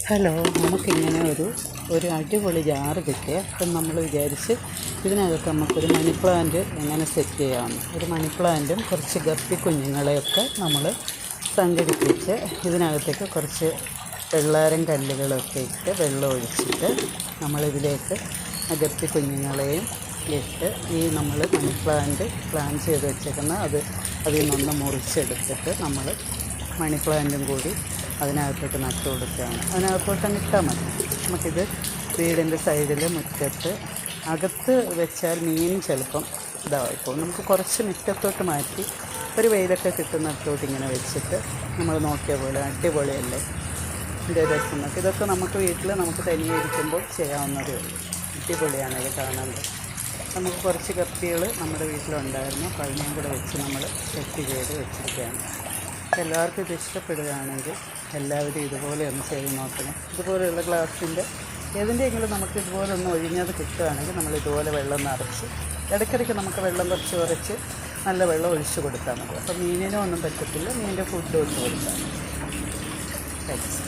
Hello, നമുക്കിങ്ങനെ ഒരു അടിപൊളി ജാറ് കിട്ടിയ അപ്പം നമ്മൾ വിചാരിച്ച് ഇതിനകത്ത് നമുക്കൊരു മണി പ്ലാന്റ് എങ്ങനെ സെറ്റ് ചെയ്യാമെന്ന്. ഒരു മണി പ്ലാന്റും കുറച്ച് ഗപ്പി കുഞ്ഞുങ്ങളെയൊക്കെ നമ്മൾ സംഘടിപ്പിച്ച് ഇതിനകത്തേക്ക് കുറച്ച് വെള്ളാരം കല്ലുകളൊക്കെ ഇട്ട് വെള്ളം ഒഴിച്ചിട്ട് നമ്മളിതിലേക്ക് ആ ഗപ്പി കുഞ്ഞുങ്ങളെയും ഇട്ട് ഈ നമ്മൾ മണി പ്ലാന്റ് പ്ലാൻ ചെയ്ത് വെച്ചേക്കുന്ന അതിൽ നിന്നൊന്ന് മുറിച്ചെടുത്തിട്ട് നമ്മൾ മണി പ്ലാന്റും കൂടി അതിനകത്തോട്ട് നട്ടു കൊടുക്കുകയാണ്. അതിനകത്തോട്ട് ഇട്ടാൽ മതി. നമുക്കിത് വീടിൻ്റെ സൈഡിൽ മുറ്റത്ത് അകത്ത് വെച്ചാൽ മീൻ ചിലപ്പം ഇതായിപ്പോൾ നമുക്ക് കുറച്ച് മുറ്റത്തോട്ട് മാറ്റി ഒരു വെയിലൊക്കെ കിട്ടുന്നിടത്തോട്ട് ഇങ്ങനെ വെച്ചിട്ട് നമ്മൾ നോക്കിയ പോലെ അടിപൊളിയല്ലേ ഇത് രസമൊക്കെ. ഇതൊക്കെ നമുക്ക് വീട്ടിൽ നമുക്ക് തനിയെ ഇരിക്കുമ്പോൾ ചെയ്യാവുന്നതേ ഉള്ളൂ. അടിപൊളിയാണ് ഇത് കാണാൻ. നമുക്ക് കുറച്ച് കപ്പികൾ നമ്മുടെ വീട്ടിലുണ്ടായിരുന്നു, അപ്പോൾ അതിനെയും കൂടെ വെച്ച് നമ്മൾ സെറ്റ് ചെയ്ത് വെച്ചിരിക്കുകയാണ്. എല്ലാവർക്കും ഇത് ഇഷ്ടപ്പെടുകയാണെങ്കിൽ എല്ലാവരും ഇതുപോലെ ഒന്ന് ചെയ്ത് നോക്കണം. ഇതുപോലെയുള്ള ഗ്ലാസിൻ്റെ ഏതിൻ്റെയെങ്കിലും നമുക്ക് ഇതുപോലെ ഒന്ന് ഒഴിഞ്ഞത് കിട്ടുകയാണെങ്കിൽ നമ്മൾ ഇതുപോലെ വെള്ളം നിറച്ച് ഇടയ്ക്കിടയ്ക്ക് നമുക്ക് വെള്ളം കുറച്ച് നല്ല വെള്ളം ഒഴിച്ച് കൊടുത്താൽ മതി. അപ്പോൾ മീനിനും ഒന്നും പറ്റത്തില്ല, മീനിൻ്റെ ഫുഡും ഒന്നും കൊടുത്താൽ മതി. താങ്ക്സ്.